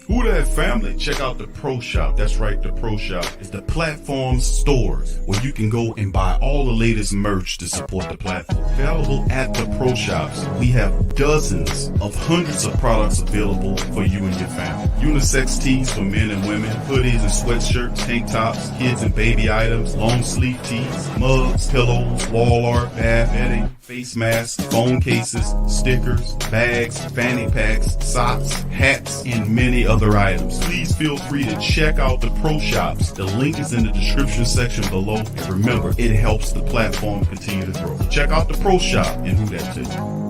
Who that family? Check out the Pro Shop. That's right, the Pro Shop is the platform's stores where you can go and buy all the latest merch to support the platform. Available at the Pro Shops, we have dozens of hundreds of products available for you and your family. Unisex tees for men and women, hoodies and sweatshirts, tank tops, kids and baby items, long sleeve tees, mugs, pillows, wall art, bath bedding, face masks, phone cases, stickers, bags, fanny packs, socks, hats, and many other items. Please feel free to check out the Pro Shops. The link is in the description section below. And remember, it helps the platform continue to grow. Check out the Pro Shop and who that too.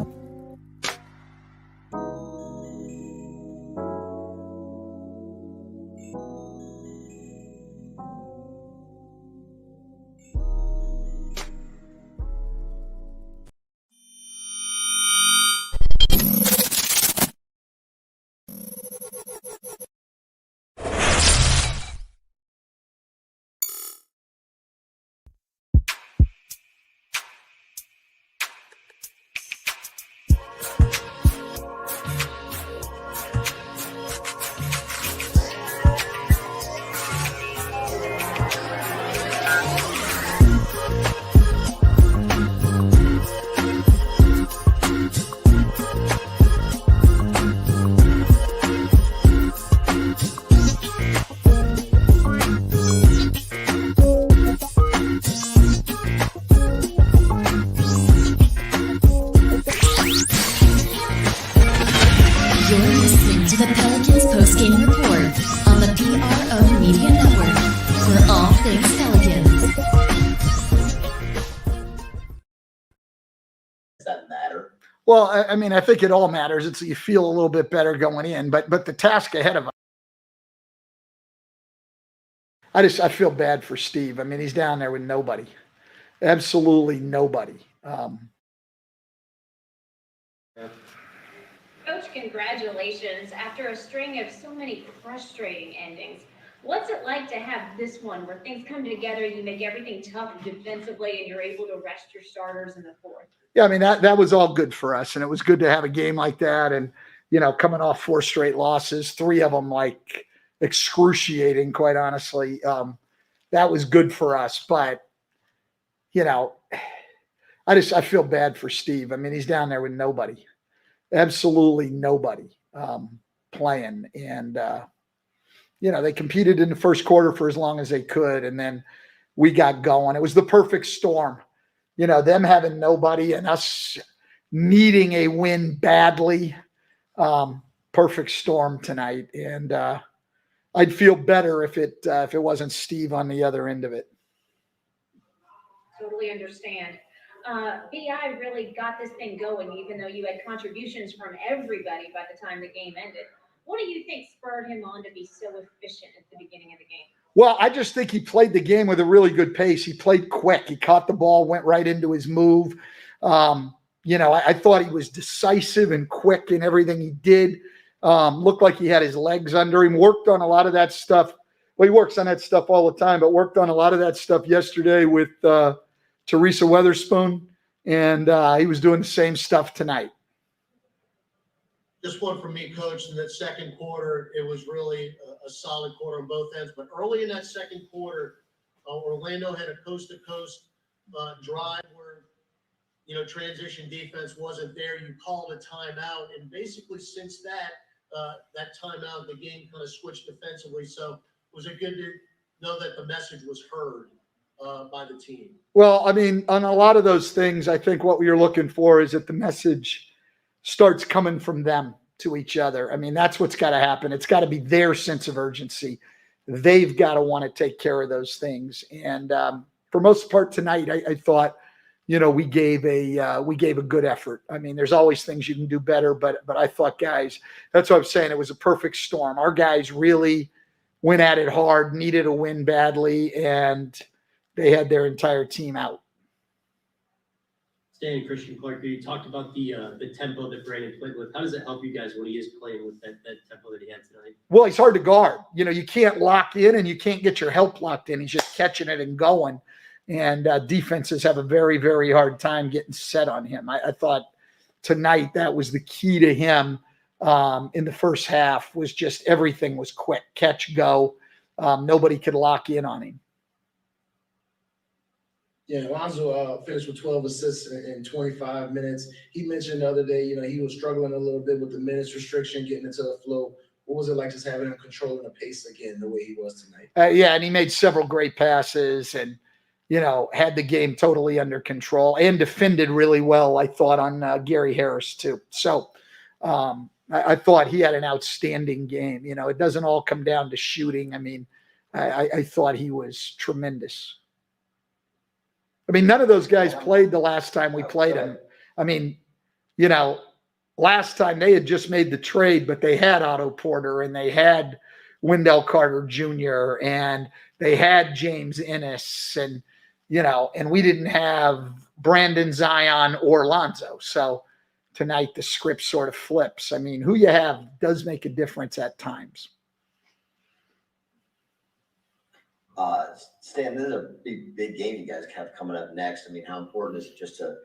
You're listening to the Pelicans postgame report on the PPR Media Network for all things Pelicans. Does that matter? Well, I mean, I think it all matters. It's you feel a little bit better going in, but the task ahead of us. I feel bad for Steve. I mean, he's down there with nobody, absolutely nobody. Coach, congratulations. After a string of so many frustrating endings, what's it like to have this one where things come together, you make everything tough defensively, and you're able to rest your starters in the fourth? Yeah, I mean, that was all good for us, and it was good to have a game like that. And, you know, coming off 4 straight losses, 3 of them like excruciating, quite honestly. That was good for us. But, you know, I feel bad for Steve. I mean, he's down there with nobody, absolutely nobody playing. And, you know, they competed in the first quarter for as long as they could, and then we got going. It was the perfect storm. You know, them having nobody and us needing a win badly. Perfect storm tonight. And I'd feel better if it wasn't Steve on the other end of it. Totally understand. BI really got this thing going, even though you had contributions from everybody by the time the game ended. What do you think spurred him on to be so efficient at the beginning of the game? Well, I just think he played the game with a really good pace. He played quick. He caught the ball, went right into his move. You know, I thought he was decisive and quick in everything he did. Looked like he had his legs under him. Worked on a lot of that stuff. Well, he works on that stuff all the time, but worked on a lot of that stuff yesterday with Teresa Weatherspoon, and he was doing the same stuff tonight. Just one from me, Coach. In that second quarter, it was really a solid quarter on both ends. But early in that second quarter, Orlando had a coast-to-coast drive where, you know, transition defense wasn't there. You called a timeout, and basically since that timeout, the game kind of switched defensively. So was it good to know that the message was heard by the team? Well, I mean, on a lot of those things, I think what we are looking for is that the message starts coming from them to each other. I mean, that's what's got to happen. It's got to be their sense of urgency. They've got to want to take care of those things. And for most part tonight, I thought, you know, we gave a good effort. I mean, there's always things you can do better, but I thought, guys, that's what I'm saying. It was a perfect storm. Our guys really went at it hard, needed a win badly, and they had their entire team out. Stan, Christian Clark, you talked about the tempo that Brandon played with. How does it help you guys when he is playing with that tempo that he had tonight? Well, he's hard to guard. You know, you can't lock in and you can't get your help locked in. He's just catching it and going. And defenses have a very, very hard time getting set on him. I thought tonight that was the key to him in the first half was just everything was quick, catch, go. Nobody could lock in on him. Yeah, Lonzo finished with 12 assists in 25 minutes. He mentioned the other day, he was struggling a little bit with the minutes restriction, getting into the flow. What was it like just having him controlling the pace again the way he was tonight? Yeah, and he made several great passes and, had the game totally under control and defended really well, I thought, on Gary Harris too. So I thought he had an outstanding game. It doesn't all come down to shooting. I mean, I thought he was tremendous. I mean, none of those guys played the last time we played them. I mean, last time they had just made the trade, but they had Otto Porter and they had Wendell Carter Jr. and they had James Ennis and we didn't have Brandon Zion or Lonzo. So tonight the script sort of flips. I mean, who you have does make a difference at times. Stan, this is a big game you guys have coming up next. I mean, how important is it just to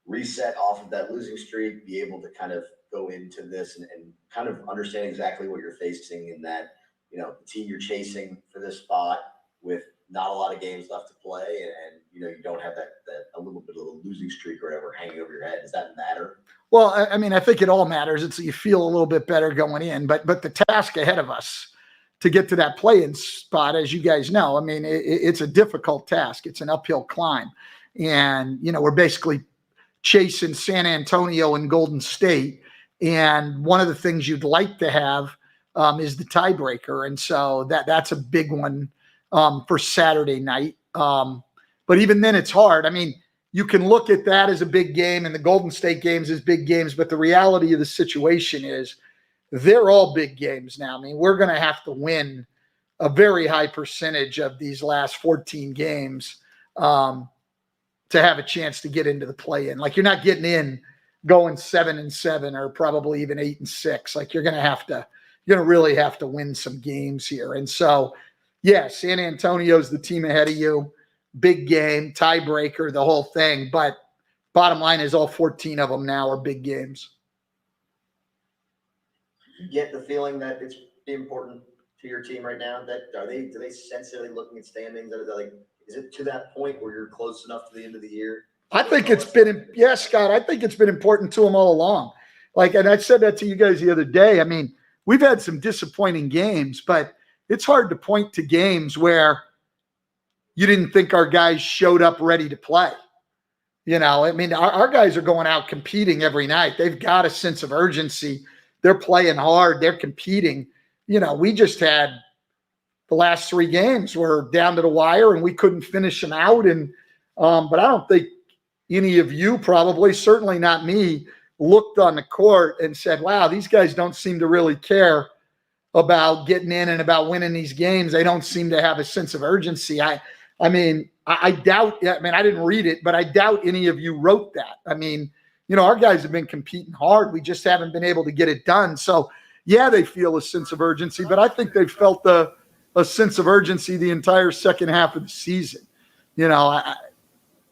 reset off of that losing streak, be able to kind of go into this and kind of understand exactly what you're facing in that, the team you're chasing for this spot with not a lot of games left to play and you don't have that a little bit of a losing streak or whatever hanging over your head. Does that matter? Well, I mean, I think it all matters. It's you feel a little bit better going in, but the task ahead of us to get to that play-in spot, as you guys know, I mean, it's a difficult task. It's an uphill climb. And, we're basically chasing San Antonio and Golden State. And one of the things you'd like to have is the tiebreaker. And so that's a big one for Saturday night. But even then it's hard. I mean, you can look at that as a big game and the Golden State games as big games, but the reality of the situation is they're all big games now. I mean, we're going to have to win a very high percentage of these last 14 games to have a chance to get into the play-in. Like, you're not getting in going 7-7 or probably even 8-6. Like, you're going to really have to win some games here. And so, yeah, San Antonio's the team ahead of you. Big game, tiebreaker, the whole thing. But bottom line is all 14 of them now are big games. You get the feeling that it's important to your team right now? That do they sensitively looking at standings? Is it to that point where you're close enough to the end of the year? I think it's been, Scott, I think it's been important to them all along. And I said that to you guys the other day. I mean, we've had some disappointing games, but it's hard to point to games where you didn't think our guys showed up ready to play. I mean, our guys are going out competing every night. They've got a sense of urgency. They're playing hard. They're competing. We just had the last 3 games were down to the wire and we couldn't finish them out. And, but I don't think any of you probably, certainly not me, looked on the court and said, wow, these guys don't seem to really care about getting in and about winning these games. They don't seem to have a sense of urgency. I doubt, I didn't read it, but I doubt any of you wrote that. I mean, our guys have been competing hard. We just haven't been able to get it done. So, yeah, they feel a sense of urgency, but I think they've felt a sense of urgency the entire second half of the season.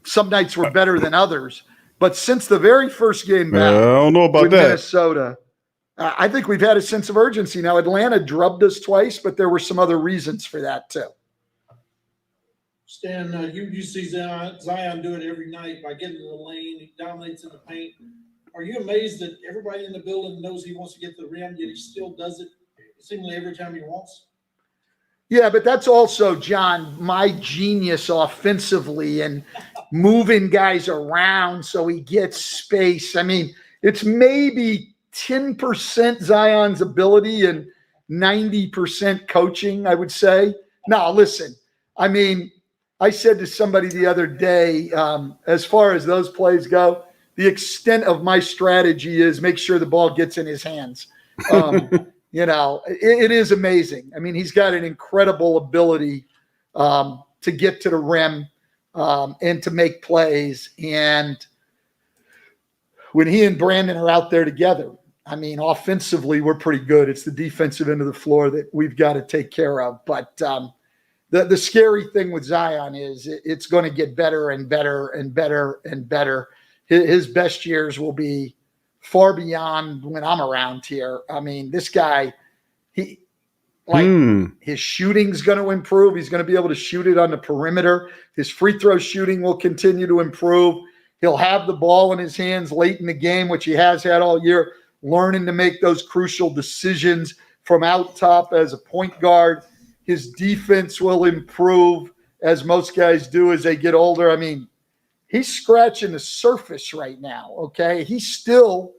Some nights were better than others, but since the very first game back, I don't know about that. Minnesota, I think we've had a sense of urgency. Now, Atlanta drubbed us twice, but there were some other reasons for that too. Stan, you see Zion do it every night by getting to the lane. He dominates in the paint. Are you amazed that everybody in the building knows he wants to get to the rim, yet he still does it seemingly every time he wants? Yeah, but that's also, John, my genius offensively and moving guys around so he gets space. I mean, it's maybe 10% Zion's ability and 90% coaching, I would say. Now, listen, I mean, I said to somebody the other day, as far as those plays go, the extent of my strategy is make sure the ball gets in his hands. It is amazing. I mean, he's got an incredible ability to get to the rim and to make plays. And when he and Brandon are out there together, I mean, offensively, we're pretty good. It's the defensive end of the floor that we've got to take care of. But the scary thing with Zion is it's going to get better and better and better and better. His best years will be far beyond when I'm around here. I mean, this guy, his shooting's going to improve. He's going to be able to shoot it on the perimeter. His free throw shooting will continue to improve. He'll have the ball in his hands late in the game, which he has had all year, learning to make those crucial decisions from out top as a point guard. His defense will improve, as most guys do as they get older. I mean, he's scratching the surface right now, okay? He still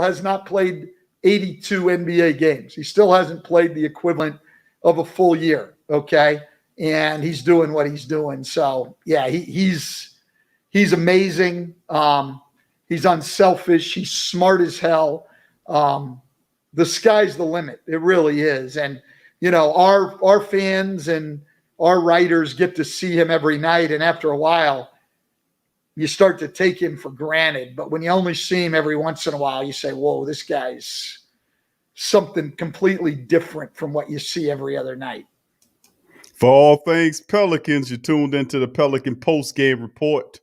has not played 82 NBA games. He still hasn't played the equivalent of a full year, okay? And he's doing what he's doing. So, yeah, he's amazing. He's unselfish. He's smart as hell. The sky's the limit. It really is. And, you know, our fans and our writers get to see him every night. And after a while, you start to take him for granted. But when you only see him every once in a while, you say, whoa, this guy's something completely different from what you see every other night. For all things Pelicans, you're tuned into the Pelican post-game report.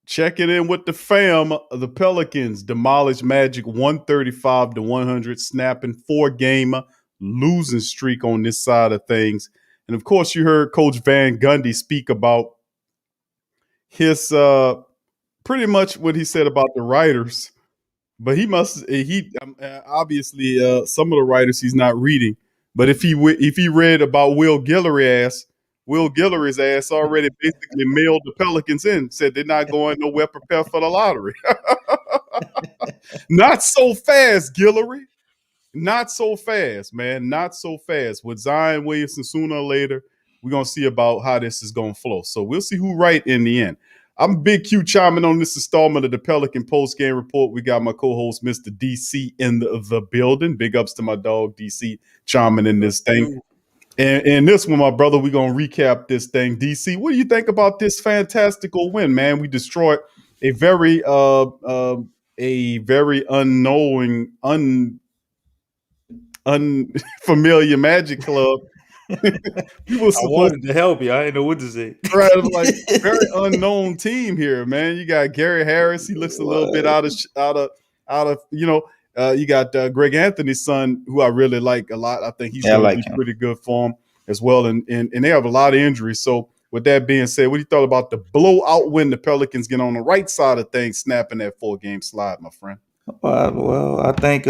Checking in with the fam, the Pelicans demolish Magic 135-100, snapping 4-game losing streak on this side of things. And of course, you heard Coach Van Gundy speak about his pretty much what he said about the writers. But he obviously some of the writers he's not reading. But if he read about Will Guillory's ass already basically mailed the Pelicans in, said they're not going nowhere, prepare for the lottery. Not so fast, Guillory. Not so fast, man. Not so fast. With Zion Williamson, sooner or later, we're going to see about how this is going to flow. So we'll see who right in the end. I'm Big Q chiming on this installment of the Pelican Post-Game Report. We got my co-host, Mr. DC, in the building. Big ups to my dog, DC, chiming in this thing. And this one, my brother, we're going to recap this thing. DC, what do you think about this fantastical win, man? We destroyed a very unknowing, unfamiliar Magic club. I wanted to help you. I didn't know what to say. Right, like very unknown team here, man. You got Gary Harris. He looks a little bit out of you know. You got Greg Anthony's son, who I really like a lot. I think he's going to be pretty good for him as well. And they have a lot of injuries. So with that being said, what do you thought about the blowout win the Pelicans get on the right side of things, snapping that 4-game slide, my friend? Well, I think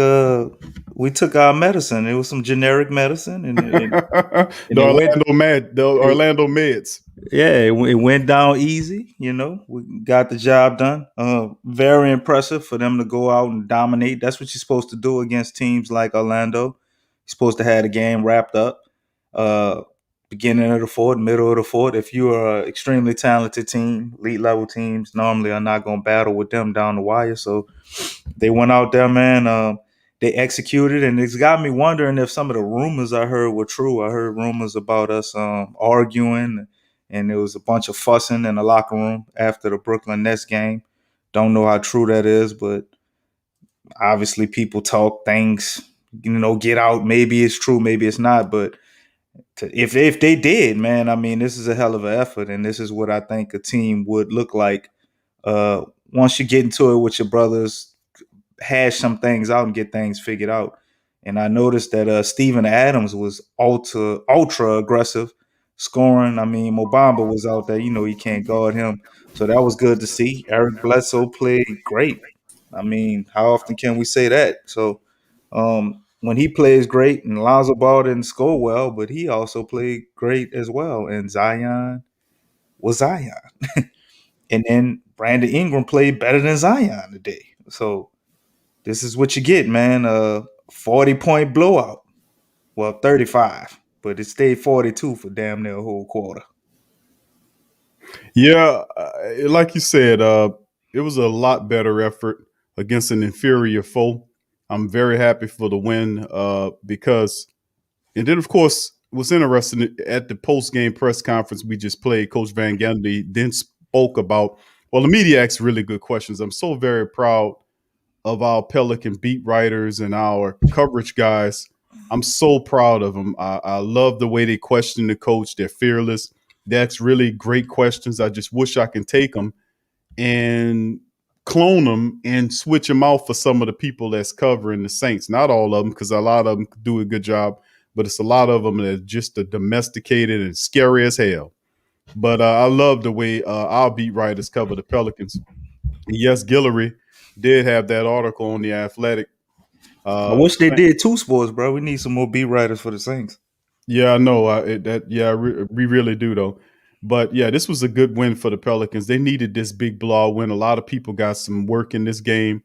we took our medicine. It was some generic medicine, and the Orlando Meds. Yeah, it went down easy. You know, we got the job done. Very impressive for them to go out and dominate. That's what you're supposed to do against teams like Orlando. You're supposed to have the game wrapped up. Beginning of the fourth, middle of the fourth. If you are an extremely talented team, elite level teams normally are not going to battle with them down the wire. So they went out there, man. They executed, and it's got me wondering if some of the rumors I heard were true. I heard rumors about us arguing, and there was a bunch of fussing in the locker room after the Brooklyn Nets game. Don't know how true that is, but obviously people talk things, get out. Maybe it's true, maybe it's not, but if they did, man, I mean, this is a hell of an effort, and this is what I think a team would look like once you get into it with your brothers, hash some things out and get things figured out. And I noticed that Steven Adams was ultra aggressive scoring. I mean, Mobamba was out there. You can't guard him. So that was good to see. Eric Bledsoe played great. I mean, how often can we say that? So when he plays great, and Lonzo Ball didn't score well, but he also played great as well. And Zion was Zion. And then Brandon Ingram played better than Zion today. So this is what you get, man. 40-point blowout. Well, 35, but it stayed 42 for damn near a whole quarter. Yeah, like you said, it was a lot better effort against an inferior foe. I'm very happy for the win because, and then of course, what's interesting at the post-game press conference we just played, Coach Van Gundy then spoke about, well, the media asked really good questions. I'm so very proud of our Pelican beat writers and our coverage guys. I'm so proud of them. I love the way they question the coach. They're fearless. That's really great questions. I just wish I can take them and clone them and switch them out for some of the people that's covering the Saints. Not all of them, because a lot of them do a good job, but it's a lot of them that are just domesticated and scary as hell. But I love the way our beat writers cover the Pelicans. And yes, Guillory did have that article on the Athletic. I wish they did two sports, bro. We need some more beat writers for the Saints. Yeah, I know. We really do though. But yeah, this was a good win for the Pelicans. They needed this big blowout win. A lot of people got some work in this game,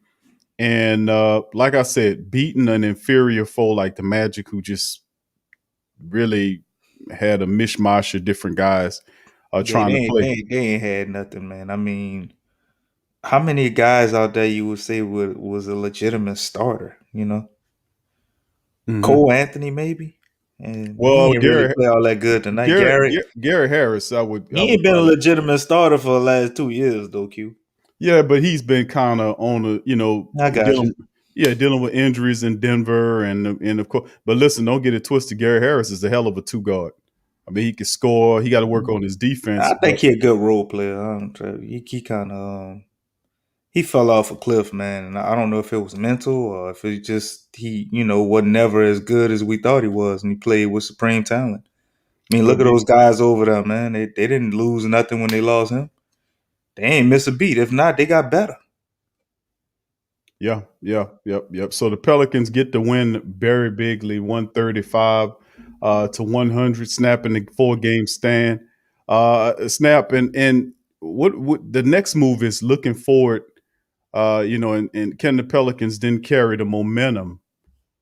and like I said, beating an inferior foe like the Magic, who just really had a mishmash of different guys Yeah, trying to play. they ain't had nothing, man. I mean, how many guys out there you would say was a legitimate starter? You know, Mhm. Cole Anthony maybe, and Well, he ain't really play all that good tonight. Garrett Harris, I would He ain't been a probably. legitimate starter for the last 2 years though. Q. Yeah, but he's been kind of on a, I got you. dealing with injuries in Denver and of course. But listen, don't get it twisted. Gary Harris is a hell of a two guard. I mean, he can score. He got to work on his defense. I think he a good role player. He kind of he fell off a cliff, man. And I don't know if it was mental or if it just he wasn't never as good as we thought he was, and he played with supreme talent. I mean, look at those guys over there, man. They didn't lose nothing when they lost him. They ain't miss a beat. If not, they got better. Yeah. So the Pelicans get the win very bigly, 135 to 100, snapping the 4-game stand. Snap and what the next move is looking forward. And can the Pelicans then carry the momentum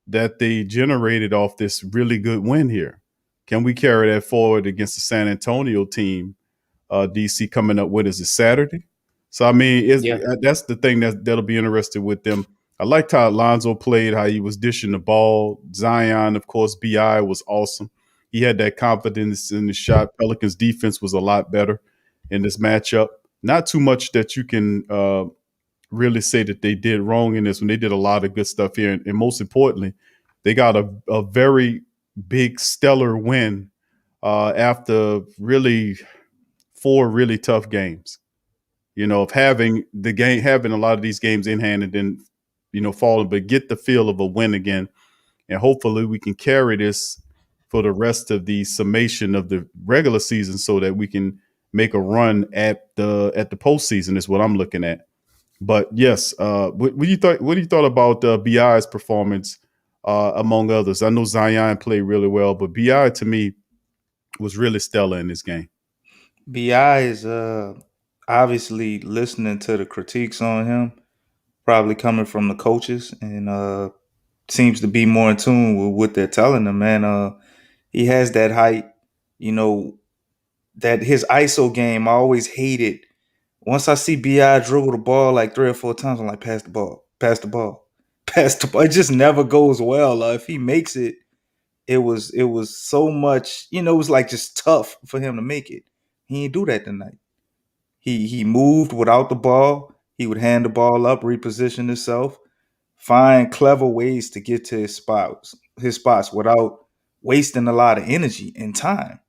that they generated off this really good win here? Can we carry that forward against the San Antonio team? DC coming up with is it Saturday? So I mean, that's the thing that'll be interesting with them. I liked how Alonzo played, how he was dishing the ball. Zion, of course, BI was awesome. He had that confidence in the shot. Pelicans defense was a lot better in this matchup. Not too much that you can really say that they did wrong in this one. They did a lot of good stuff here. And most importantly, they got a very big, stellar win after really 4 really tough games. Of having a lot of these games in hand and then, falling, but get the feel of a win again. And hopefully we can carry this for the rest of the summation of the regular season so that we can make a run at the postseason is what I'm looking at. But yes, what do you thought about BI's performance among others? I know Zion played really well, but BI to me was really stellar in this game. BI is obviously listening to the critiques on him, probably coming from the coaches, and seems to be more in tune with what they're telling him, man. He has that height, that his ISO game. I always hated. Once I see BI dribble the ball like 3 or 4 times, I'm like, pass the ball. It just never goes well. If he makes it, it was so much, it was like just tough for him to make it. He didn't do that tonight. He moved without the ball. He would hand the ball up, reposition himself, find clever ways to get to his spots without wasting a lot of energy and time.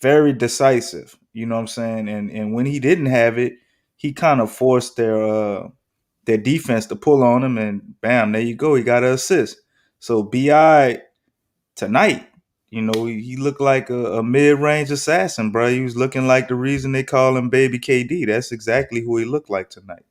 Very decisive, you know what I'm saying? And when he didn't have it, he kind of forced their defense to pull on him, and bam, there you go. He got an assist. So BI tonight, he looked like a mid-range assassin, bro. He was looking like the reason they call him Baby KD. That's exactly who he looked like tonight.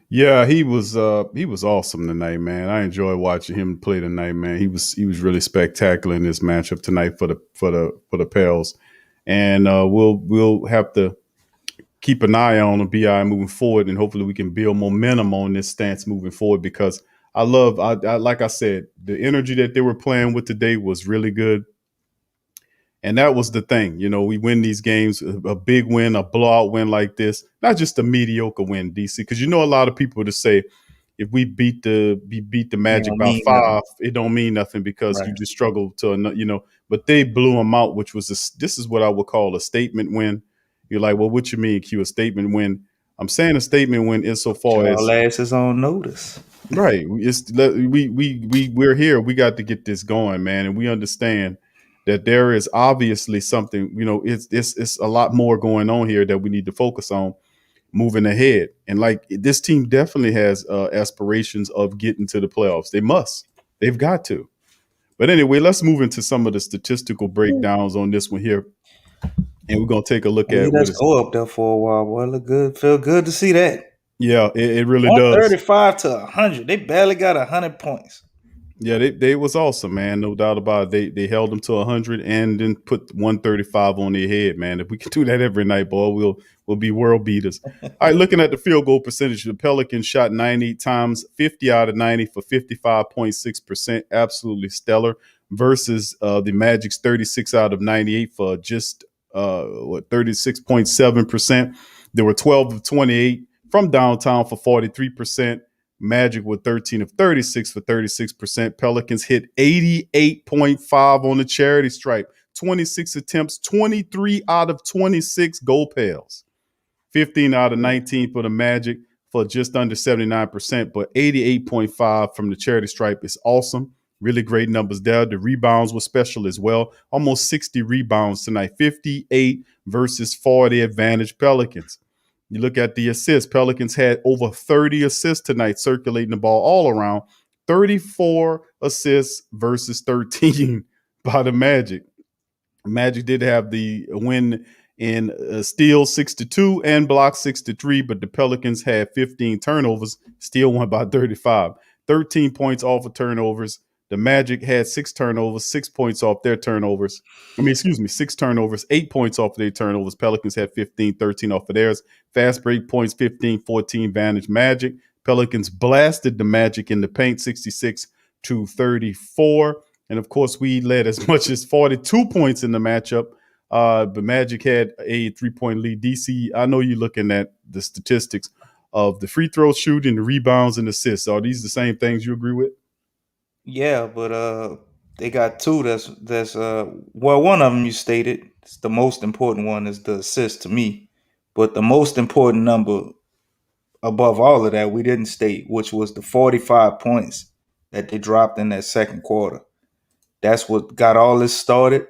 Yeah, he was awesome tonight, man. I enjoyed watching him play tonight, man. He was really spectacular in this matchup tonight for the Pels, and we'll have to keep an eye on the BI moving forward, and hopefully we can build momentum on this stance moving forward because I like I said, the energy that they were playing with today was really good. And that was the thing, we win these games, a big win, a blowout win like this, not just a mediocre win, DC, because a lot of people to say if we beat the Magic by 5, nothing. It don't mean nothing because you just struggle to, but they blew them out, which was this is what I would call a statement win. You're like, well, what you mean, Q, a statement win? I'm saying a statement win insofar as all asses on notice. Right. We're here. We got to get this going, man, and we understand that there is obviously something, it's a lot more going on here that we need to focus on. moving ahead. And like this team definitely has aspirations of getting to the playoffs. They must. They've got to. But anyway, let's move into some of the statistical breakdowns on this one here. And we're going to take a look Leave at what that is. score up there for a while, boy. Look good. Feel good to see that. Yeah, it really does. 135 to 100. They barely got 100 points. Yeah, they was awesome, man. No doubt about it. They held them to 100 and then put 135 on their head, man. If we can do that every night, boy, we'll be world beaters. All right, looking at the field goal percentage, the Pelicans shot 98 times, 50 out of 90 for 55.6%. Absolutely stellar. Versus the Magic's 36 out of 98 for just 36.7%. There were 12 of 28 from downtown for 43%. Magic with 13 of 36 for 36%. Pelicans hit 88.5 on the charity stripe. 26 attempts, 23 out of 26 goal pails. 15 out of 19 for the Magic for just under 79%, but 88.5 from the charity stripe is awesome. Really great numbers there. The rebounds were special as well. Almost 60 rebounds tonight. 58 versus 40 advantage Pelicans. You look at the assists. Pelicans had over 30 assists tonight, circulating the ball all around. 34 assists versus 13 by the Magic. Magic did have the win in steal 6-2 and block 6-3, but the Pelicans had 15 turnovers, still won by 35. 13 points off of turnovers. The Magic had 6 turnovers, 6 points off their turnovers. 6 turnovers, 8 points off of their turnovers. Pelicans had 15, 13 off of theirs. Fast break points, 15, 14 advantage Magic. Pelicans blasted the Magic in the paint, 66-34. And of course, we led as much as 42 points in the matchup. But Magic had a 3-point lead. DC, I know you're looking at the statistics of the free throw shooting, the rebounds, and assists. Are these the same things you agree with? Yeah, but they got two that's well, one of them you stated. It's the most important one is the assist to me. But the most important number above all of that we didn't state, which was the 45 points that they dropped in that second quarter. That's what got all this started.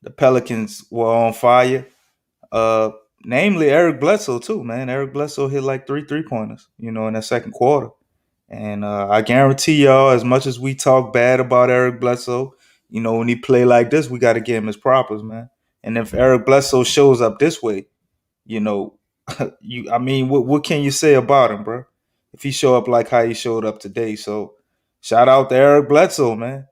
The Pelicans were on fire. Namely Eric Bledsoe too, man. Eric Bledsoe hit like 3 3-pointers, in that second quarter. And I guarantee y'all, as much as we talk bad about Eric Bledsoe, when he play like this, we got to give him his propers, man. And if Eric Bledsoe shows up this way, what can you say about him, bro? If he show up like how he showed up today, so shout out to Eric Bledsoe, man.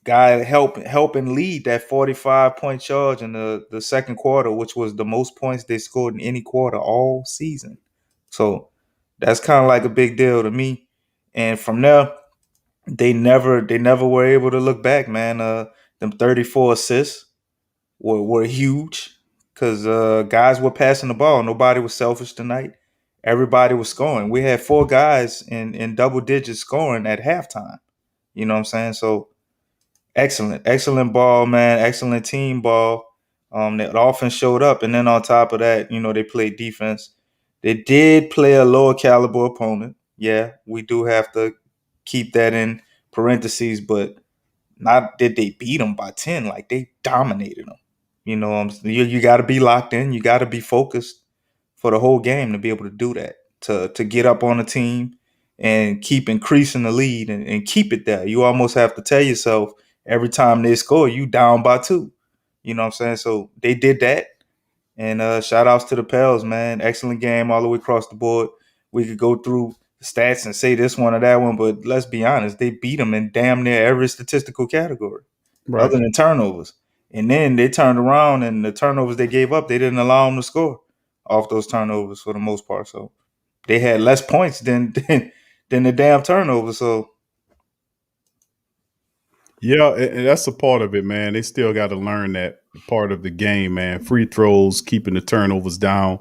Guy helping lead that 45-point charge in the second quarter, which was the most points they scored in any quarter all season. So that's kind of like a big deal to me. And from there, they never were able to look back, man. Them 34 assists were huge because guys were passing the ball. Nobody was selfish tonight. Everybody was scoring. We had 4 guys in double digits scoring at halftime. You know what I'm saying? So excellent ball, man. Excellent team ball. The offense showed up, and then on top of that, they played defense. They did play a lower caliber opponent. Yeah, we do have to keep that in parentheses, but not did they beat them by 10. Like, they dominated them. You got to be locked in. You got to be focused for the whole game to be able to do that, to get up on the team and keep increasing the lead and keep it there. You almost have to tell yourself every time they score, you down by 2. You know what I'm saying? So they did that. And shout outs to the Pels, man. Excellent game all the way across the board. We could go through the stats and say this one or that one, but let's be honest, they beat them in damn near every statistical category, Right. other than turnovers. And then they turned around, and the turnovers they gave up, they didn't allow them to score off those turnovers for the most part. So they had less points than the damn turnovers. So Yeah, and that's a part of it, man. They still got to learn that part of the game, man. Free throws, keeping the turnovers down.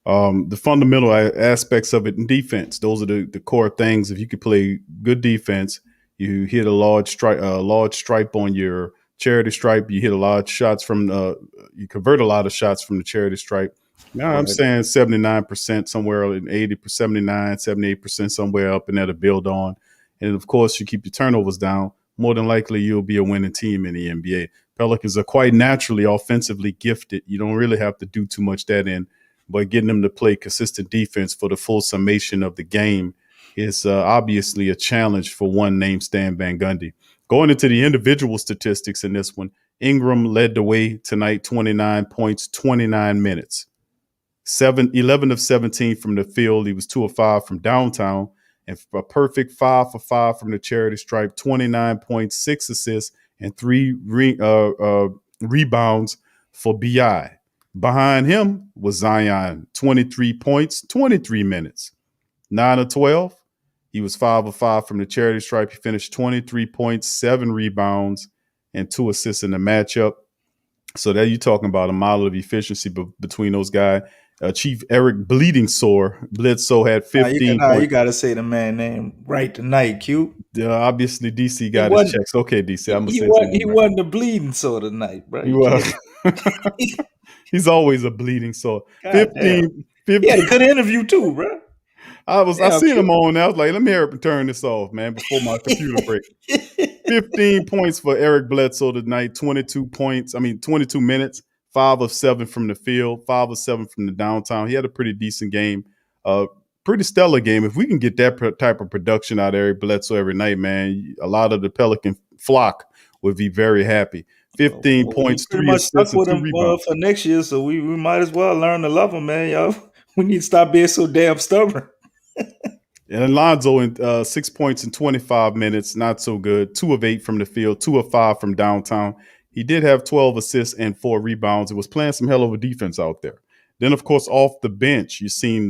The fundamental aspects of it in defense. Those are the core things. If you could play good defense, you hit a large stripe on your charity stripe. You hit a lot of shots you convert a lot of shots from the charity stripe. Now I'm saying 79% somewhere in 80%, 79, 78% somewhere up in there to build on. And of course, you keep your turnovers down. More than likely, you'll be a winning team in the NBA. Pelicans are quite naturally offensively gifted. You don't really have to do too much that end. but getting him to play consistent defense for the full summation of the game is obviously a challenge for one named Stan Van Gundy. Going into the individual statistics in this one, Ingram led the way tonight, 29 points, 29 minutes. 11 of 17 from the field. He was 2 of 5 from downtown, and a perfect 5 for 5 from the charity stripe, 29 points, 6 assists, and 3 rebounds for BI. Behind him was Zion, 23 points, 23 minutes. 9 of 12. He was 5 of 5 from the charity stripe. He finished 23 points, 7 rebounds, and 2 assists in the matchup. So there you're talking about a model of efficiency between those guys. Chief Eric Bledsoe had 15 you points. got to say the man name right tonight, Q. Obviously, DC got his checks. Okay, DC, I'm going to say something. He wasn't the bleeding sort tonight, bro. He was. He's always a bleeding sort. 15. He had a good interview too, bro. I seen him on there. I was like, let me hurry up and turn this off, man, before my computer break. 15 points for Eric Bledsoe tonight, 22 minutes, 5 of 7 from the field, 5 of 7 from the downtown. He had a pretty decent game, pretty stellar game. If we can get that type of production out of Eric Bledsoe every night, man, a lot of the Pelican flock would be very happy. 15 points, 3 assists, and 2 rebounds. For next year, so we might as well learn to love him, man, y'all. We need to stop being so damn stubborn. And Alonzo in 6 points in 25 minutes, not so good. 2 of 8 from the field, 2 of 5 from downtown. He did have 12 assists and 4 rebounds. It was playing some hell of a defense out there. Then, of course, off the bench, you've seen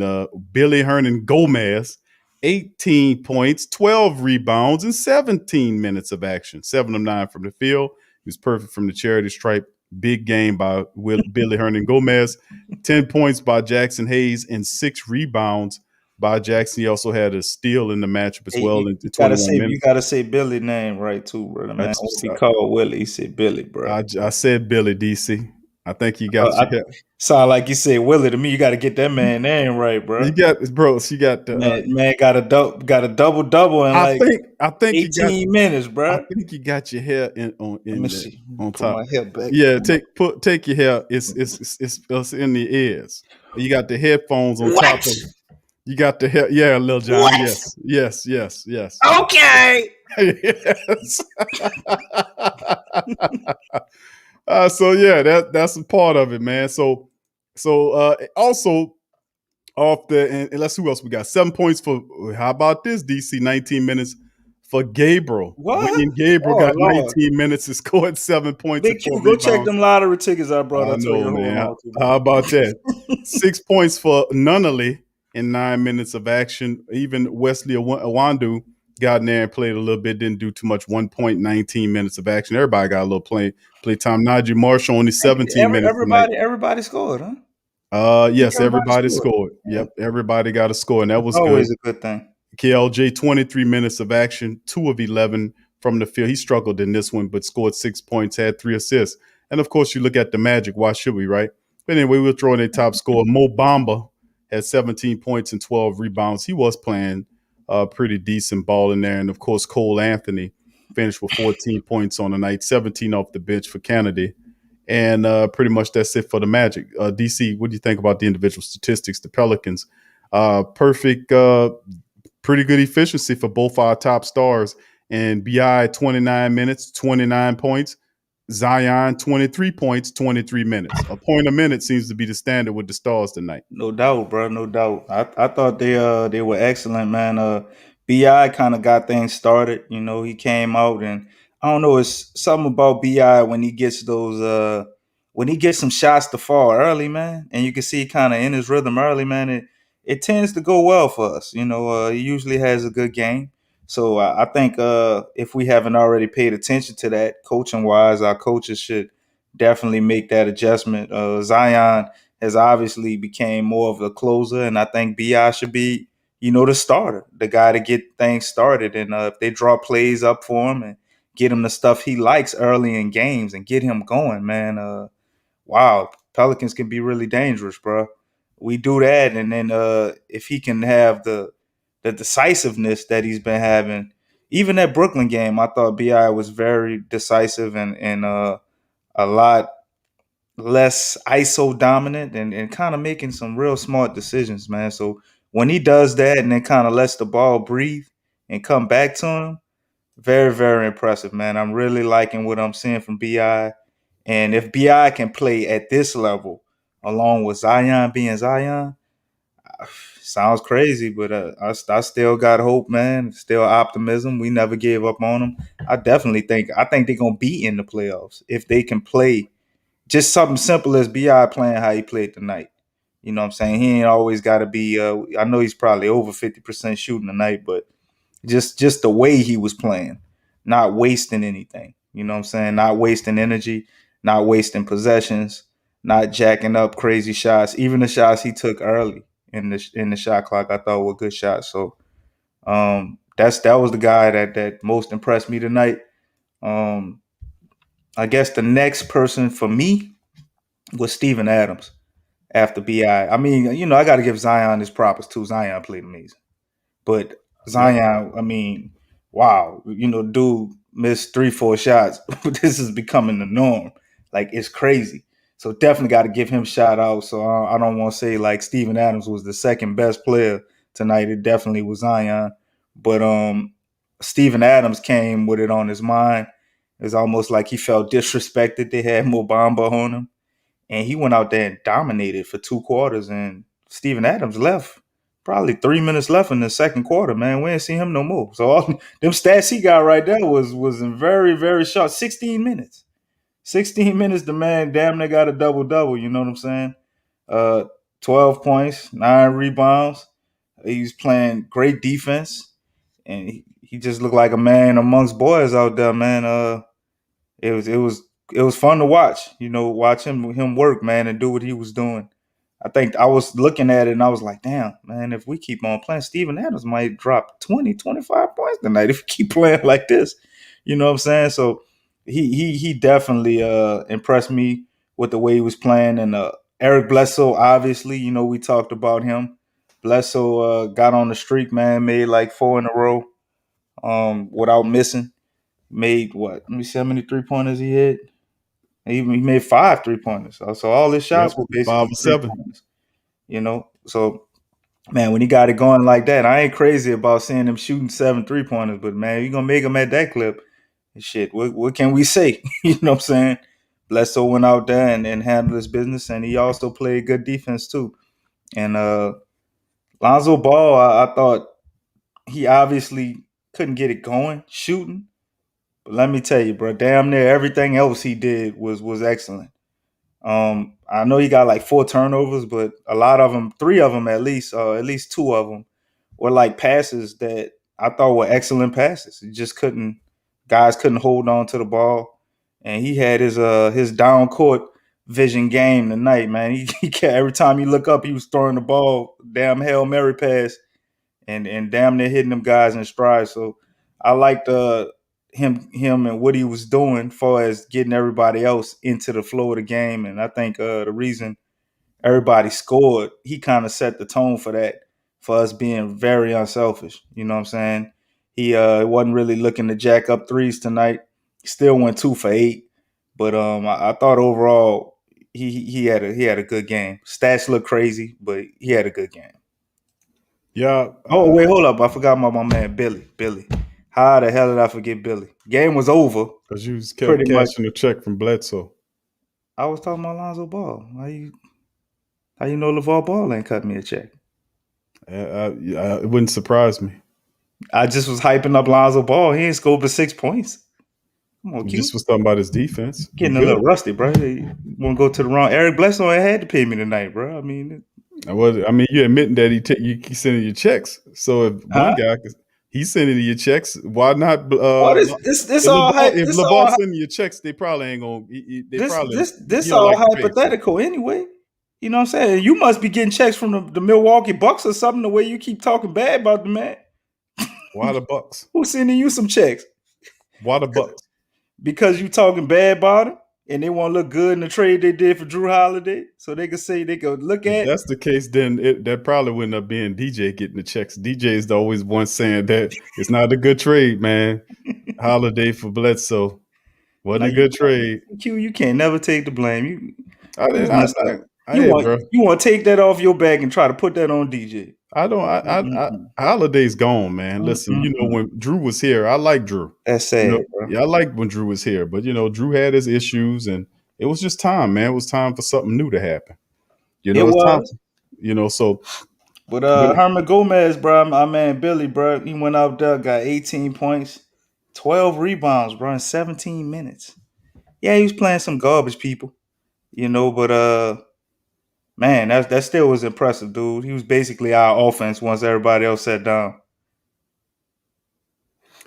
Billy Hernan Gomez, 18 points, 12 rebounds, and 17 minutes of action. 7 of 9 from the field. He was perfect from the charity stripe. Big game by Billy Hernan Gomez. 10 points by Jackson Hayes and 6 rebounds by Jackson. He also had a steal in the matchup as well. In 21 minutes. You gotta say Billy's name right too, brother. Man, he called Willie. He said Billy, bro. I said Billy, DC. I think you got. Sound like you said Willie to me. You got to get that man name right, bro. You got the man got a double in I think 18 minutes, bro. I think you got your hair on top. My hair back. Yeah, take your hair. It's in the ears. You got the headphones on top of. You got the hair. Yeah, Lil John. What? Yes. Okay. Yes. So yeah, that's a part of it, man. So also off and let's see who else we got. 7 points for how about this, DC? 19 minutes for Gabriel. What? William Gabriel got 19 minutes and scored 7 points. Big Q, go check them lottery tickets I brought. I know, man. How about that? 6 points for Nunnally in 9 minutes of action. Even Wesley Awandu got in there and played a little bit, didn't do too much. 1.19 minutes of action. Everybody got a little play time. Najee Marshall only 17 minutes. Everybody scored, huh? Yes, everybody scored. Yeah. Yep, everybody got a score, and that was always a good thing. KLJ, 23 minutes of action, 2 of 11 from the field. He struggled in this one, but scored 6 points, had 3 assists. And of course, you look at the Magic. Why should we, right? But anyway, we'll throw in a top score. Mo Bamba had 17 points and 12 rebounds. He was playing pretty decent ball in there. And of course, Cole Anthony finished with 14 points on the night, 17 off the bench for Kennedy. And pretty much that's it for the Magic. DC, what do you think about the individual statistics? The Pelicans, perfect, pretty good efficiency for both our top stars. And BI, 29 minutes, 29 points. Zion, 23 points, 23 minutes. A point a minute seems to be the standard with the stars tonight. No doubt, bro. No doubt. I thought they were excellent, man. BI kind of got things started. You know, he came out and I don't know, it's something about BI when he gets those when he gets some shots to fall early, man, and you can see kind of in his rhythm early, man, it tends to go well for us. You know, he usually has a good game. So I think if we haven't already paid attention to that coaching wise, our coaches should definitely make that adjustment. Zion has obviously became more of a closer, and I think BI should be, you know, the starter, the guy to get things started. And if they draw plays up for him and get him the stuff he likes early in games and get him going, man, wow, Pelicans can be really dangerous, bro. We do that, and then if he can have the decisiveness that he's been having, even that Brooklyn game, I thought BI was very decisive and a lot less ISO dominant and kind of making some real smart decisions, man. So when he does that and then kind of lets the ball breathe and come back to him, very, very impressive, man. I'm really liking what I'm seeing from BI. And if BI can play at this level, along with Zion being Zion, sounds crazy, but I still got hope, man. Still optimism. We never gave up on them. I think they're gonna be in the playoffs if they can play just something simple as Bi playing how he played tonight. You know what I'm saying? He ain't always got to be. I know he's probably over 50% shooting tonight, but just the way he was playing, not wasting anything. You know what I'm saying? Not wasting energy, not wasting possessions, not jacking up crazy shots. Even the shots he took early in the shot clock, I thought were good shots. So that was the guy that most impressed me tonight. I guess the next person for me was Steven Adams after BI. I mean, I got to give Zion his props too. Zion played amazing. But Yeah. Zion, I mean, wow, dude missed 3-4 shots. This is becoming the norm. Like, it's crazy. So definitely got to give him shout out. So I don't want to say like Steven Adams was the second best player tonight. It definitely was Zion. But Steven Adams came with it on his mind. It's almost like he felt disrespected. They had Mobamba on him. And he went out there and dominated for 2 quarters. And Steven Adams left. Probably 3 minutes left in the second quarter, man. We ain't seen him no more. So all them stats he got right there was in very, very short. 16 minutes. 16 minutes, the man damn near got a double-double, you know what I'm saying? 12 points, 9 rebounds. He was playing great defense. And he just looked like a man amongst boys out there, man. It was fun to watch, watch him work, man, and do what he was doing. I think I was looking at it and I was like, damn, man, if we keep on playing, Steven Adams might drop 20, 25 points tonight if we keep playing like this. You know what I'm saying? So he definitely impressed me with the way he was playing. And Eric Bledsoe, obviously, we talked about him. Bledsoe got on the streak, man, made like 4 in a row without missing. Made what? Let me see how many 3-pointers he hit. He made 5 3-pointers. So all his shots were basically 5 or 7. 3-pointers. So, man, when he got it going like that, I ain't crazy about seeing him shooting 7 3-pointers. But, man, you're going to make him at that clip. Shit, what can we say? You know what I'm saying? Bledsoe went out there and handled his business, and he also played good defense too. And Lonzo Ball, I thought he obviously couldn't get it going shooting. But let me tell you, bro, damn near everything else he did was excellent. I know he got like 4 turnovers, but a lot of them, 3 of them at least 2 of them were like passes that I thought were excellent passes. Guys couldn't hold on to the ball, and he had his down court vision game tonight, man. He every time you look up, he was throwing the ball, damn Hail Mary pass, and damn near hitting them guys in stride. So I liked him and what he was doing as far as getting everybody else into the flow of the game. And I think the reason everybody scored, he kind of set the tone for that, for us being very unselfish. You know what I'm saying? He wasn't really looking to jack up threes tonight. Still went 2 for 8. But I thought overall he had a good game. Stats look crazy, but he had a good game. Yeah. Oh, wait, hold up. I forgot about my man, Billy. How the hell did I forget Billy? Game was over. Because you kept Pretty much. cashing a check from Bledsoe. I was talking about Lonzo Ball. How you know LeVar Ball ain't cut me a check? It wouldn't surprise me. I just was hyping up Lonzo Ball. He ain't scored but 6 points. Come on, You Q. just was talking about his defense. Getting a little rusty, bro. You want to go to the wrong. Eric Bledsoe ain't had to pay me tonight, bro. I mean, you admitting that he sending you checks. So if one guy, he's sending you checks, why not? What is this all hype? If This LeVar all sending you checks, they probably ain't gonna. this all hypothetical anyway. You know what I'm saying? You must be getting checks from the Milwaukee Bucks or something. The way you keep talking bad about the man. Why the Bucks? Who's sending you some checks? Why the Bucks? Because you talking bad about him, and they want to look good in the trade they did for Drew Holiday, so they could say they could look at. If that's the case, then that probably wouldn't have been DJ getting the checks. DJ is the always one saying that it's not a good trade, man. Holiday for Bledsoe wasn't a good trade. Q, you can't never take the blame. I It was didn't. messed up. Hey, bro. You want to take that off your back and try to put that on DJ. I don't. Holiday's gone, man. Listen, Mm-mm. when Drew was here, I like Drew. That's sad, bro. Yeah, I liked when Drew was here, but Drew had his issues, and it was just time, man. It was time for something new to happen. It It's time. was. So. But But Herman Gomez, bro, my man Billy, bro, he went out there, got 18 points, 12 rebounds, bro, in 17 minutes. Yeah, he was playing some garbage people, but man, that still was impressive, dude. He was basically our offense once everybody else sat down.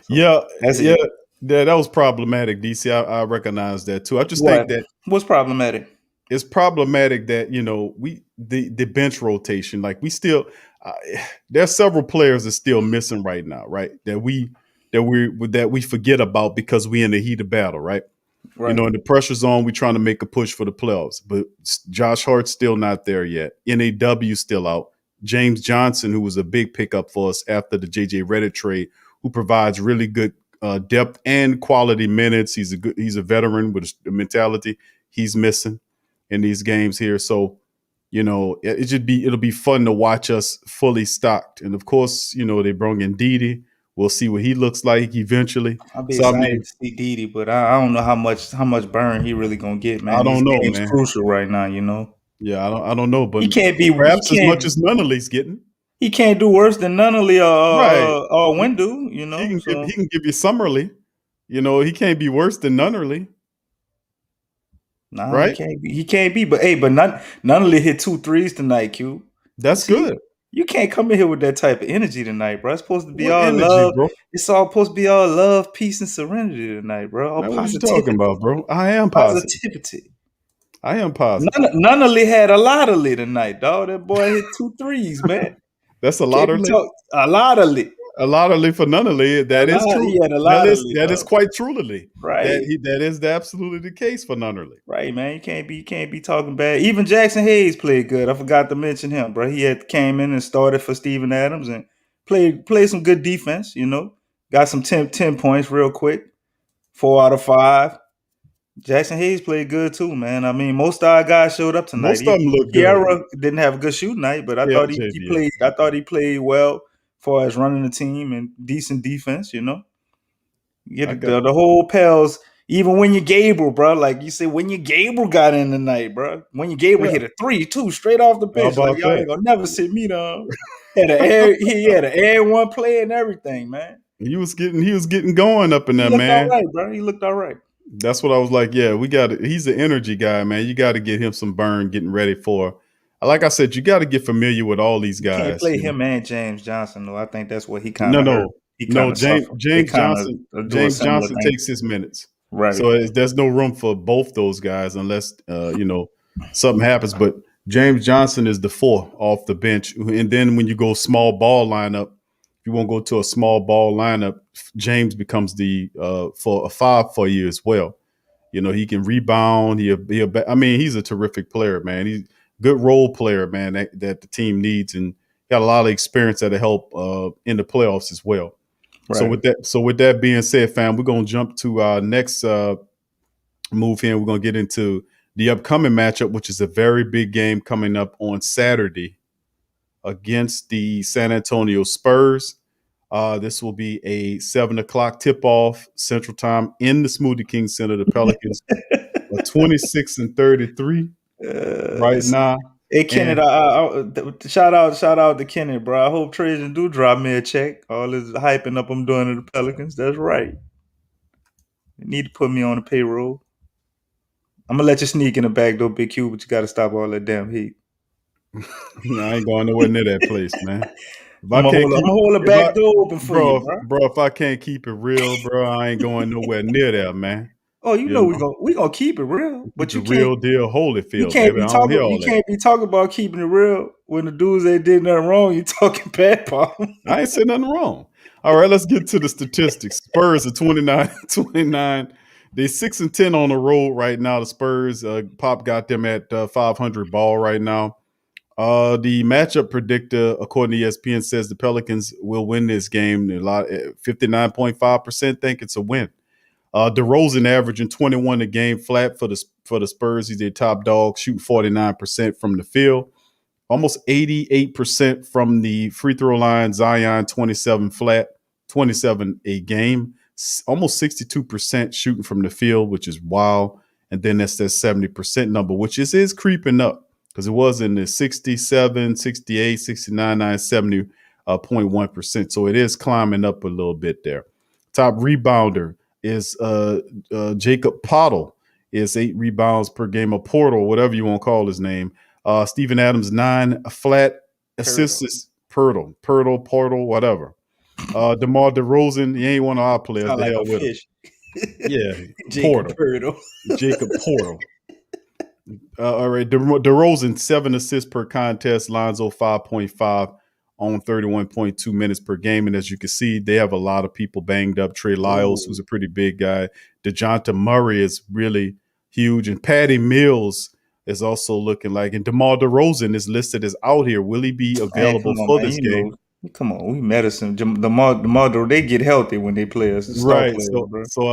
So, that's yeah, it. that was problematic, DC. I recognize that too. I just think that What's problematic? it's problematic that the bench rotation, like we still there's several players that's still missing right now, right? That we forget about because we in the heat of battle, right? Right. And the pressure's on. We're trying to make a push for the playoffs, but Josh Hart's still not there yet. NAW still out. James Johnson, who was a big pickup for us after the JJ Redick trade, who provides really good depth and quality minutes. He's a veteran with a mentality. He's missing in these games here, so it'll be fun to watch us fully stocked. And of course, they brought in Dede. We'll see what he looks like eventually. I'll be So excited to see Dede, but I don't know how much burn he really gonna get, man. I don't know, game's man. crucial right now, Yeah, I don't know, but he can't be perhaps as much as Nunnally's getting. He can't do worse than Nunnally Right. or Windu, He can give you Summerly. He can't be worse than Nunnerly. Nah, right? He can't be. But Nunnally hit 2 threes tonight, Q. That's good. You can't come in here with that type of energy tonight, bro. It's supposed to be What all energy, love. bro? It's all supposed to be all love, peace, and serenity tonight, bro. All Man, what you positivity. talking about, bro? I am positive. Positivity. I am positive. Nunnally had a lotterly tonight, dog. That boy hit 2 threes, man. That's a lotterly. A lotterly. A lotterly for Nunnally. That is true. He had a lotterly, that is quite truly. Right. That is absolutely the case for Nunnally. Right, man. You can't be talking bad. Even Jackson Hayes played good. I forgot to mention him, bro. He had came in and started for Steven Adams and played some good defense, Got some 10 points real quick. 4 out of 5. Jackson Hayes played good too, man. I mean, most of our guys showed up tonight. Most of them looked good. Kiara didn't have a good shooting night, but I thought he played. I thought he played well as far as running the team and decent defense. The whole Pels. Even when you Gabriel, bro, like you said, when you Gabriel got in tonight, bro. When you Gabriel hit a 3-2 straight off the bench, like y'all ain't gonna never sit me down. He had an air one play and everything, man. He was getting going up in there, He man. looked all right, bro. He looked all right. That's what I was like. Yeah, we got it. He's an energy guy, man. You got to get him some burn, getting ready for. Like I said, you got to get familiar with all these guys. You can't play him and James Johnson, though. I think that's what he kind of. No. James Johnson takes his minutes. Right. So there's no room for both those guys unless something happens. But James Johnson is the 4 off the bench, and then when you go small ball lineup, if you won't go to a small ball lineup, James becomes the for a 5 for you as well. He can rebound. He's a terrific player, man. He's a good role player, man, that the team needs, and got a lot of experience that'll help in the playoffs as well. Right. So with that being said, fam, we're gonna jump to our next move here. We're gonna get into the upcoming matchup, which is a very big game coming up on Saturday against the San Antonio Spurs. This will be a 7:00 tip-off Central Time in the Smoothie King Center. The Pelicans are 26-33 right now. Hey, Kenneth, shout out to Kenneth, bro. I hope Trajan do drop me a check. All this hyping up I'm doing to the Pelicans. That's right. You need to put me on the payroll. I'm gonna let you sneak in the back door, Big Q, but you gotta stop all that damn heat. No, I ain't going nowhere near that place, man. I'm gonna hold the back door open for you, bro. If I can't keep it real, bro, I ain't going nowhere near there, man. Oh, we gonna keep it real, but you real deal Holyfield. You can't be talking about keeping it real when the dudes ain't did nothing wrong. You talking bad about them. I ain't said nothing wrong. All right, let's get to the statistics. Spurs are 29-29. They 6-10 on the road right now. The Spurs, Pop got them at 500 ball right now. The matchup predictor, according to ESPN, says the Pelicans will win this game. 59.5% think it's a win. DeRozan averaging 21 a game flat for the Spurs. He's their top dog, shooting 49% from the field, almost 88% from the free throw line. Zion 27 flat, 27 a game, almost 62% shooting from the field, which is wild. And then that's that 70% number, which is creeping up because it was in the 67, 68, 69, 9, 70.1%. So it is climbing up a little bit there. Top rebounder is Jacob Pottle, is 8 rebounds per game, or Portal, whatever you want to call his name. Steven Adams, 9 flat assists. Portal, whatever. DeMar DeRozan, he ain't one of our players. Sound The like hell a with him. fish. Yeah, Jacob Portal. Jacob Portal. All right, DeRozan, 7 assists per contest. Lonzo, 5.5 on 31.2 minutes per game. And as you can see, they have a lot of people banged up. Trey Lyles, who's a pretty big guy. DeJounte Murray is really huge. And Patty Mills is also looking like. And DeMar DeRozan is listed as out here. Will he be available for this game? Come on, we medicine. DeMar, they get healthy when they play us. Right.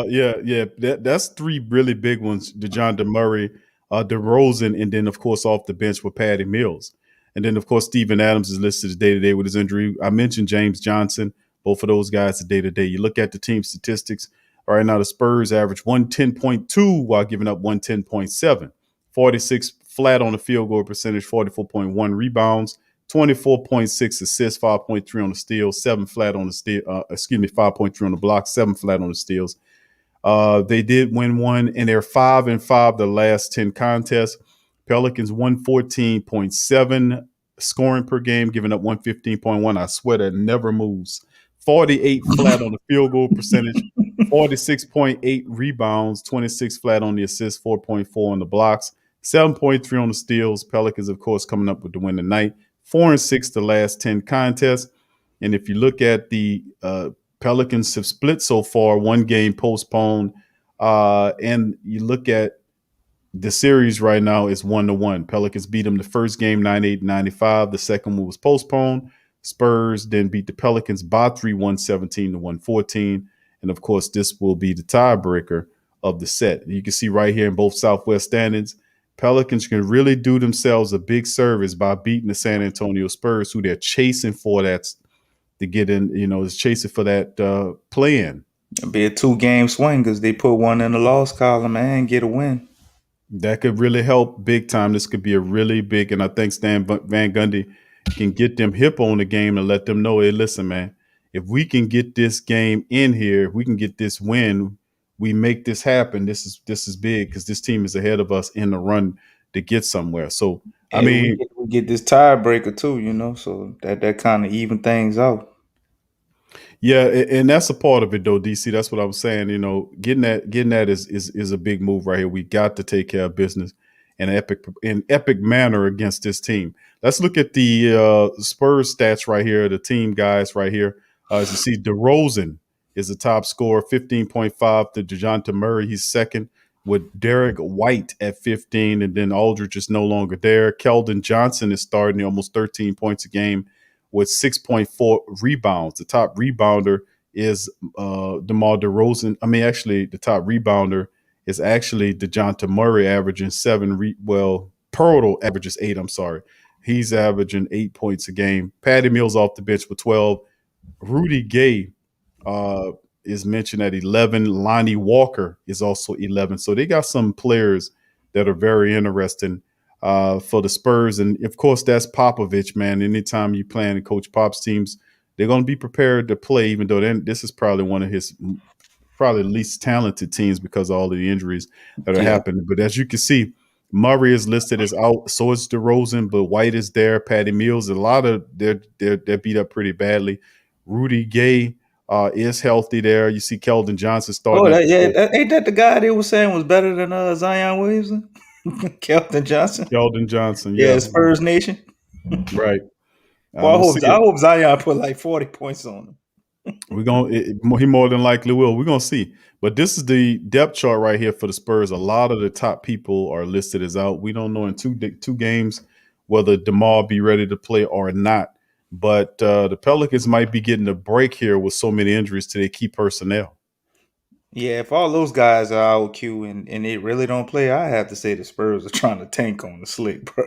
Yeah. That's 3 really big ones. DeJounte Murray, DeRozan, and then of course off the bench with Patty Mills. And then of course Steven Adams is listed as day-to-day with his injury. I mentioned James Johnson. Both of those guys are day-to-day. You look at the team statistics. Right now the Spurs average 110.2 while giving up 110.7. 46 flat on the field goal percentage, 44.1 rebounds, 24.6 assists, 5.3 on the steals, 7 flat on the steal. 5.3 on the block, 7 flat on the steals. They did win one, and they're 5-5 the last 10 contests. Pelicans 114.7 scoring per game, giving up 115.1. I swear that never moves. 48 flat on the field goal percentage, 46.8 rebounds, 26 flat on the assists, 4.4 on the blocks, 7.3 on the steals. Pelicans, of course, coming up with the win tonight. 4-6 the last 10 contests. And if you look at the Pelicans have split so far, 1 game postponed. And you look at the series right now is 1-1. Pelicans beat them the first game 98-95. The second one was postponed. Spurs then beat the Pelicans by 3, 117-114. And of course, this will be the tiebreaker of the set. You can see right here in both Southwest standings, Pelicans can really do themselves a big service by beating the San Antonio Spurs, who they're chasing for that to get in, is chasing for that play-in. It'll be a 2-game swing because they put one in the loss column and get a win. That could really help big time. This could be a really big, and I think Stan Van Gundy can get them hip on the game and let them know, hey, listen, man, if we can get this game in here, if we can get this win, we make this happen. This is big because this team is ahead of us in the run to get somewhere. So, I mean, we get this tiebreaker too, so that kind of even things out. Yeah, and that's a part of it though, DC. That's what I was saying. Getting that is a big move right here. We got to take care of business in epic manner against this team. Let's look at the Spurs stats right here, the team guys right here. As you see, DeRozan is the top scorer, 15.5 to DeJounte Murray. He's second with Derek White at 15, and then Aldridge is no longer there. Keldon Johnson is starting almost 13 points a game with 6.4 rebounds. The top rebounder is DeMar DeRozan. Actually, the top rebounder is actually DeJounte Murray, averaging 7. Pirtle averages 8. I'm sorry. He's averaging 8 points a game. Patty Mills off the bench with 12. Rudy Gay is mentioned at 11. Lonnie Walker is also 11. So they got some players that are very interesting for the Spurs. And of course, that's Popovich, man. Anytime you play in Coach Pop's teams, they're going to be prepared to play, even though this is probably one of his least talented teams because of all of the injuries that are happening. But as you can see, Murray is listed as out. So is DeRozan, but White is there. Patty Mills, a lot of they're beat up pretty badly. Rudy Gay is healthy there. You see Keldon Johnson starting. Ain't that the guy they were saying was better than Zion Williamson? Keldon Johnson. Yeah, Spurs Nation. Right. Well, I hope Zion put like 40 points on him. He more than likely will. We're gonna see. But this is the depth chart right here for the Spurs. A lot of the top people are listed as out. We don't know in two games whether DeMar be ready to play or not. But the Pelicans might be getting a break here with so many injuries to their key personnel. Yeah, if all those guys are out Q and they really don't play, I have to say the Spurs are trying to tank on the slick, bro.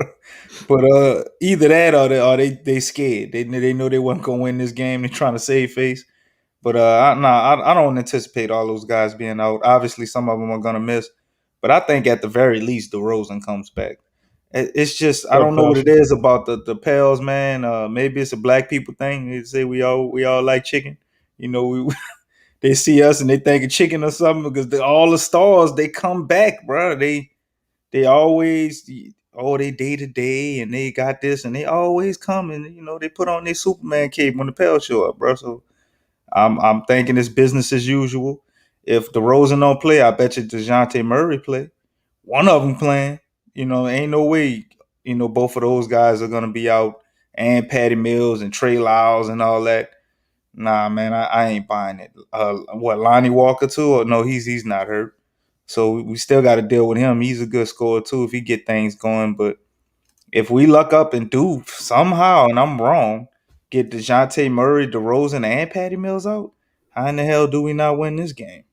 But either that or they scared. They know they wasn't gonna win this game. They're trying to save face. But I don't anticipate all those guys being out. Obviously, some of them are gonna miss, but I think at the very least, DeRozan comes back. It's just I What's up, don't know what it Pastor? is about the Pels, man. Maybe it's a black people thing. They say we all like chicken. You know, they see us and they think of chicken or something because all the stars they come back, bro. They always they day to day and they got this and they always come and they put on their Superman cape when the Pels show up, bro. So I'm thinking it's business as usual. If DeRozan don't play, I bet you DeJounte Murray play. One of them playing. Ain't no way. Both of those guys are gonna be out, and Patty Mills and Trey Lyles and all that. Nah, man, I ain't buying it. What Lonnie Walker too? Or no, he's not hurt. So we still got to deal with him. He's a good scorer too if he get things going. But if we luck up and do somehow, and I'm wrong, get DeJounte Murray, DeRozan, and Patty Mills out, how in the hell do we not win this game?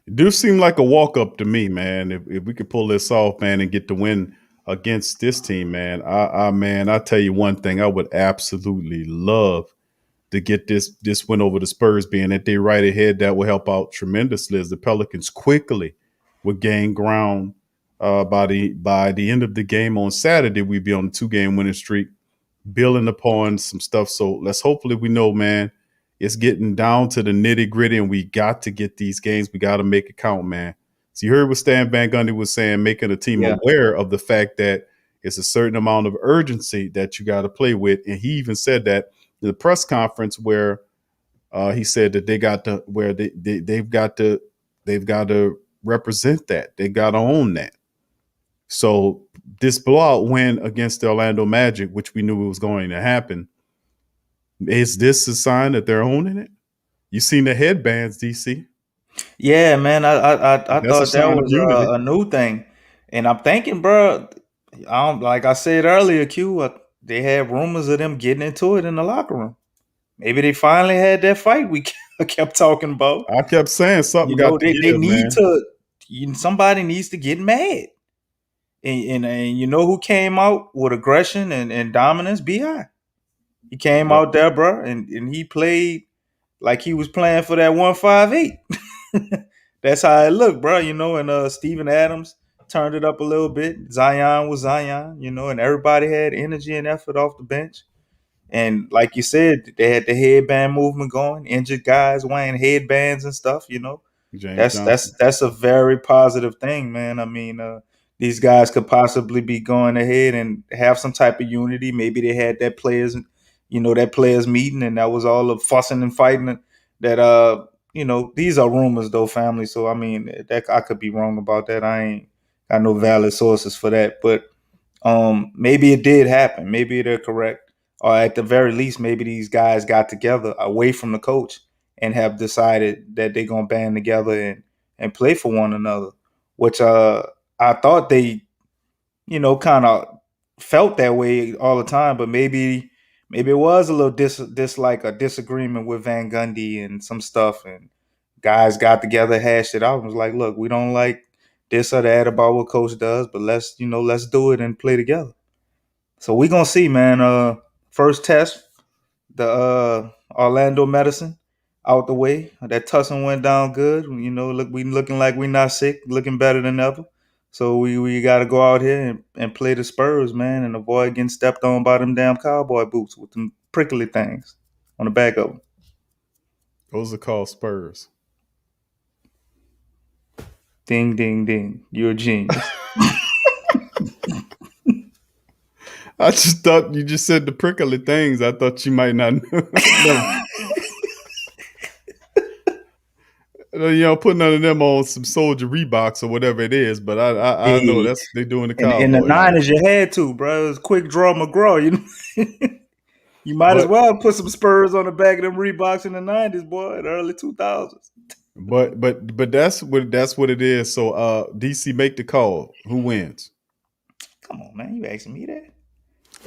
It do seem like a walk up to me, man. If we could pull this off, man, and get the win against this team, man. I tell you one thing, I would absolutely love to get this win over the Spurs, being that they right ahead. That will help out tremendously as the Pelicans quickly would gain ground. By the end of the game on Saturday, we'd be on a 2-game winning streak, building upon some stuff. So let's hopefully we know, man, it's getting down to the nitty gritty, and we got to get these games. We got to make it count, man. So you heard what Stan Van Gundy was saying, making a team Yeah. aware of the fact that it's a certain amount of urgency that you got to play with. And he even said that in the press conference where he said that they've got to represent that. They got to own that. So this blowout win against the Orlando Magic, which we knew it was going to happen, is this a sign that they're owning it? You seen the headbands, DC? Yeah, man. I That's a thought that sign of was unity. a new thing, and I'm thinking, bro. Like I said earlier, Q. They had rumors of them getting into it in the locker room. Maybe they finally had that fight we kept talking about. I kept saying something got to They give, need man. to. Somebody needs to get mad. And you know who came out with aggression and dominance? Bi. He came Yep. out there, bro, and he played like he was playing for that 158. That's how it looked, bro. And Steven Adams turned it up a little bit. Zion was Zion, and everybody had energy and effort off the bench. And like you said, they had the headband movement going, injured guys wearing headbands and stuff, James That's Johnson. that's a very positive thing, man. I mean, these guys could possibly be going ahead and have some type of unity. Maybe they had that players meeting, and that was all the fussing and fighting. These are rumors, though, family. So I mean, that I could be wrong about that. I ain't got no valid sources for that, but maybe it did happen. Maybe they're correct, or at the very least, maybe these guys got together away from the coach and have decided that they're gonna band together and play for one another. Which I thought they kind of felt that way all the time, but maybe it was a little dislike a disagreement with Van Gundy and some stuff, and guys got together, hashed it out, and was like, "Look, we don't like this or that about what coach does, but let's do it and play together." So we gonna see, man. First test, the Orlando medicine out the way. That tussle went down good. We looking like we not sick, looking better than ever. So we got to go out here and play the Spurs, man, and avoid getting stepped on by them damn cowboy boots with them prickly things on the back of them. Those are called Spurs. Ding, ding, ding. You're a genius. I just thought you just said the prickly things. I thought you might not know. Put none of them on some Soldier Reeboks or whatever it is, but I know Hey, that's they doing the in the Cowboys. Man. '90s, you had to, bro. It was quick draw McGraw. You might as But well put some Spurs on the back of them Reeboks in the '90s, boy, the early 2000s. but that's what it is. So DC, make the call. Who wins? Come on, man. You asking me that?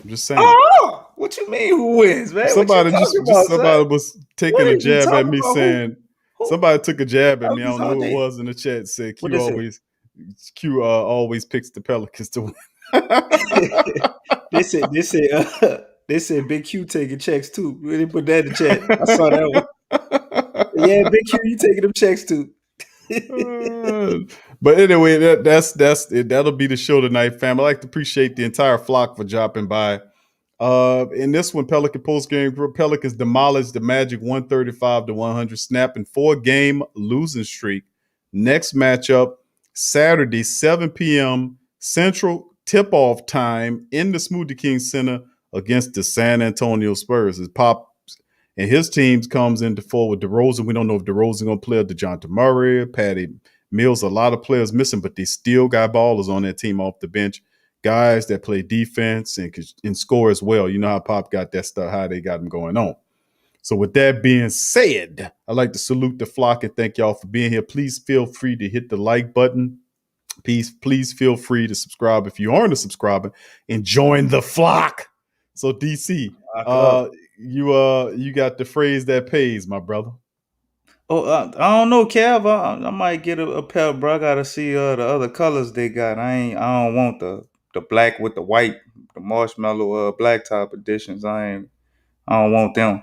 I'm just saying. Oh, what you mean? Who wins, man? What you Somebody talking just about, son? somebody was taking What a are you jab at talking me about? saying Somebody took a jab at me. I don't know all who it day. was in the chat. Said What Q they say? always picks the Pelicans to win. They said Big Q taking checks too. They put that in the chat. I saw that one. Yeah, Big Q, you taking them checks too. But anyway, that's it. That'll be the show tonight, fam. I'd like to appreciate the entire flock for dropping by. In this one, Pelican postgame group, Pelicans demolished the Magic 135-100, snapping 4-game losing streak. Next matchup, Saturday, 7 p.m. Central tip-off time in the Smoothie King Center against the San Antonio Spurs. As Pop and his teams comes into full with DeRozan. We don't know if DeRozan going to play, DeJounte Murray, Patty Mills, a lot of players missing, but they still got ballers on that team off the bench. Guys that play defense and score as well. You know how Pop got that stuff, how they got them going on. So with that being said, I'd like to salute the flock and thank y'all for being here. Please feel free to hit the like button. Please feel free to subscribe if you aren't a subscriber and join the flock. So DC, you got the phrase that pays, my brother. Oh, I don't know, Kev. I might get a pair, bro. I gotta see the other colors they got. I don't want the black with the white, the marshmallow blacktop editions. I don't want them.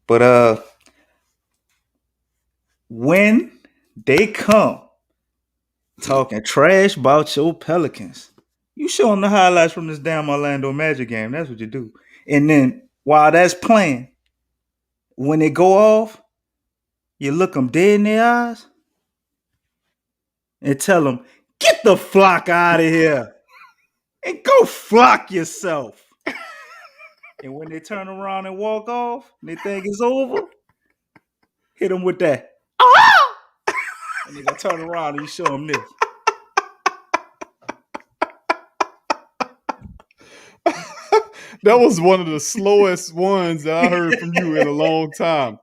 But when they come talking trash about your Pelicans, you show them the highlights from this damn Orlando Magic game. That's what you do. And then while that's playing, when they go off, you look them dead in their eyes and tell them, get the flock out of here and go flock yourself. And when they turn around and walk off and they think it's over, hit them with that. Ah! And then they turn around and you show them this. That was one of the slowest ones that I heard from you in a long time.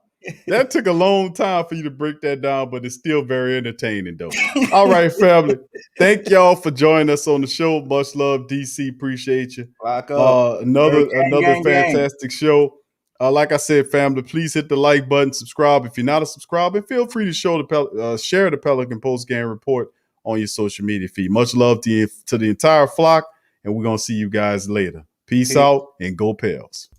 That took a long time for you to break that down, but it's still very entertaining, though. All right, family. Thank y'all for joining us on the show. Much love, DC. Appreciate you. Another fantastic show. Like I said, family, please hit the like button, subscribe if you're not a subscriber. Feel free to share the Pelican Post Game Report on your social media feed. Much love to the entire flock, and we're gonna see you guys later. Peace out and go Pels.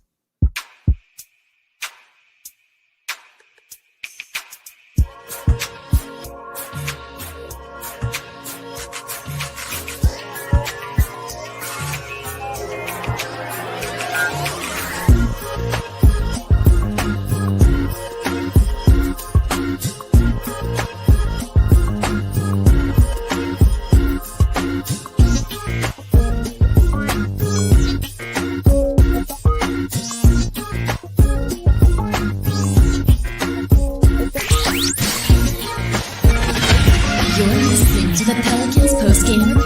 You're listening to the Pelicans postgame report.